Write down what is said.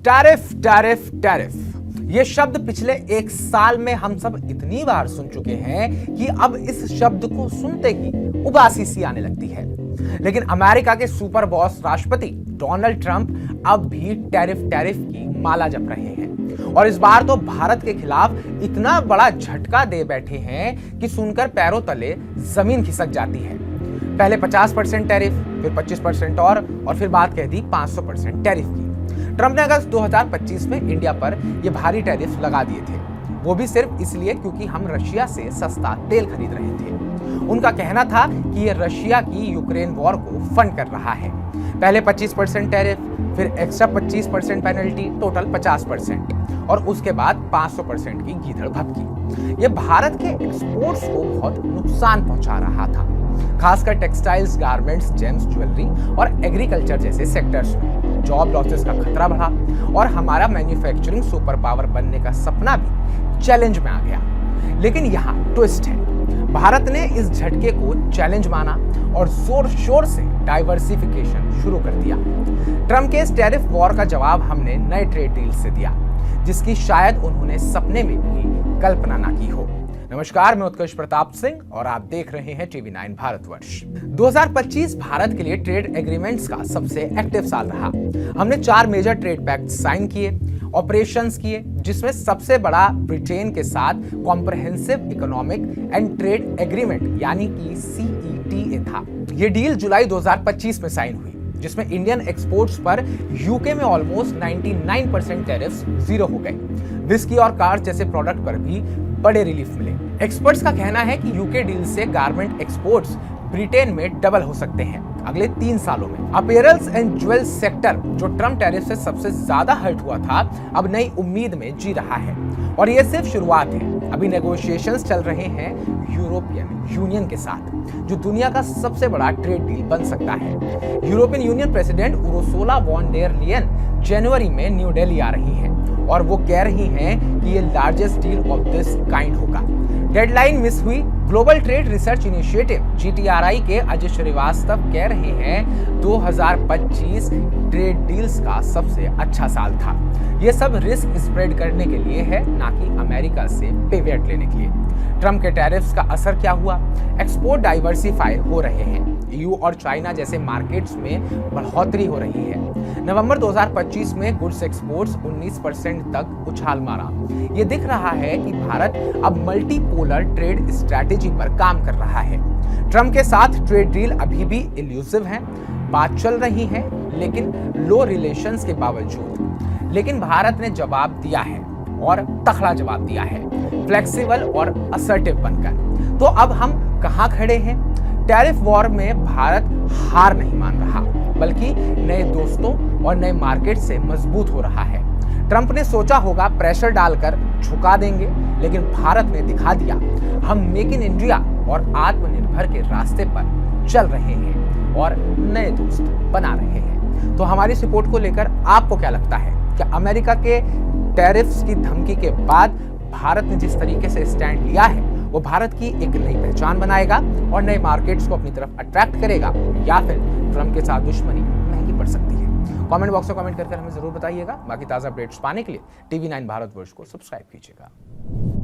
Tariff tariff tariff ये शब्द पिछले एक साल में हम सब इतनी बार सुन चुके हैं कि अब इस शब्द को सुनते ही उबासी सी आने लगती है। लेकिन अमेरिका के सुपर बॉस राष्ट्रपति डोनाल्ड ट्रंप अब भी टैरिफ टैरिफ की माला जप रहे हैं और इस बार तो भारत के खिलाफ इतना बड़ा झटका दे बैठे हैं कि सुनकर पैरों तले जमीन खिसक जाती है। पहले 50% टैरिफ, फिर 25% और फिर बात कह दी 500% टैरिफ की। ट्रंप ने अगस्त 2025 में इंडिया पर यह भारी टैरिफ लगा दिए थे, वो भी सिर्फ इसलिए क्योंकि हम रशिया से सस्ता तेल खरीद रहे थे। उनका कहना था कि यह रशिया की यूक्रेन वॉर को फंड कर रहा है। पहले 25% टैरिफ, फिर एक्स्ट्रा 25% पेनल्टी, टोटल 50% और उसके बाद 500% की गीदड़ भभकी। यह भारत के एक्सपोर्ट्स को बहुत नुकसान पहुंचा रहा था, खासकर टेक्सटाइल्स, गारमेंट्स, जेम्स, ज्वेलरी और एग्रीकल्चर जैसे सेक्टर्स में। जॉब लॉसेस का खतरा बढ़ा और हमारा मैन्युफैक्चरिंग सुपर पावर बनने का सपना भी चैलेंज में आ गया। लेकिन यहाँ ट्विस्ट है, भारत ने इस झटके को चैलेंज माना और जोर शोर से डाइवर्सिफिकेशन शुरू कर दिया। ट्रंप के इस टैरिफ वॉर का जवाब हमने नए ट्रेड डील से दिया, जिसकी शायद उन्होंने सपने में भी कल्पना ना की हो। नमस्कार, मैं उत्कर्ष प्रताप सिंह और आप देख रहे हैं TV9 भारतवर्ष। 2025 भारत के लिए ट्रेड एग्रीमेंट्स का सबसे एक्टिव साल रहा। हमने 4 मेजर ट्रेड पैक्ट साइन किए, ऑपरेशंस किए, जिसमें सबसे बड़ा ब्रिटेन के साथ comprehensive economic and trade agreement यानी कि CETA था। यह डील जुलाई 2025 में साइन हुई, जिसमें इंडियन एक्सपोर्ट्स पर यूके में ऑलमोस्ट 99% टैरिफ्स जीरो हो गए। विस्की और कार्स जैसे प्रोडक्ट पर भी बड़े रिलीफ मिले। एक्सपर्ट्स का कहना है कि यूके डील से गारमेंट एक्सपोर्ट्स ब्रिटेन में डबल हो सकते हैं अगले 3 सालों में। अपीयरेंस एंड ज्वेल्स सेक्टर, जो ट्रंप टैरिफ से सबसे ज्यादा हर्ट हुआ था, अब नई उम्मीद में जी रहा है और ये सिर्फ शुरुआत है। अभी नेगोशिएशंस चल रहे हैं यूरोपियन यूनियन के साथ, जो दुनिया का सबसे बड़ा ट्रेड डील बन सकता है। European Union president Ursula von der Leyen जनवरी में न्यू दिल्ली आ रही हैं और वो कह रही हैं कि ये largest deal of this kind होगा। डेडलाइन मिस हुई। Global trade research initiative GTRI के अजय श्रीवास्तव कह रहे हैं 2025 ट्रेड डील्स का सबसे अच्छा साल था। ये सब रिस्क स्प्रेड करने के लिए है, ना कि अमेरिका से पिवट लेने के लिए। ट्रंप के टैरिफ्स का असर क्या हुआ? एक्सपोर्ट डाइवर्सिफाई हो रहे हैं। EU और चाइना जैसे मार्केट्स में बढ़ोतरी हो रही है। नवंबर 2025 में गुड्स एक्सपोर्ट्स 19% तक उछाल मारा। ये दिख रहा है कि भारत अब मल्टीपोलर ट्रेड स्ट्रैटेजी पर काम कर रहा है। ट्रंप के साथ ट्रेड डील अभी भी इल्यूसिव है, बात चल रही है, लेकिन लो रिलेशंस के बावजूद। लेकिन भारत ने जवाब दिया है और तगड़ा जवाब दिया है, फ्लेक्सिबल और असर्टिव बनकर। तो अब हम कहां खड़े हैं? टैरिफ वॉर में भारत हार नहीं मान रहा, बल्कि नए दोस्तों और नए मार्केट से मजबूत हो रहा है। ट्रंप ने सोचा होगा प्रेशर डालकर झुका देंगे, लेकिन भारत ने दिखा दिया हम मेक इन इंडिया और आत्मनिर्भर के रास्ते पर चल रहे हैं और नए दोस्त बना रहे हैं। तो हमारी सपोर्ट को लेकर आपको क्या लगता है? क्या अमेरिका के टैरिफ्स की धमकी के बाद भारत ने जिस तरीके से स्टैंड लिया है वो भारत की एक नई पहचान बनाएगा और नए मार्केट्स को अपनी तरफ अट्रैक्ट करेगा, या फिर ट्रंप के साथ दुश्मनी महंगी पड़ सकती है? कमेंट बॉक्स में कमेंट करके हमें जरूर बताइएगा। बाकी ताज़ा अपडेट्स पाने के लिए TV9 भारतवर्ष को सब्सक्राइब कीजिएगा।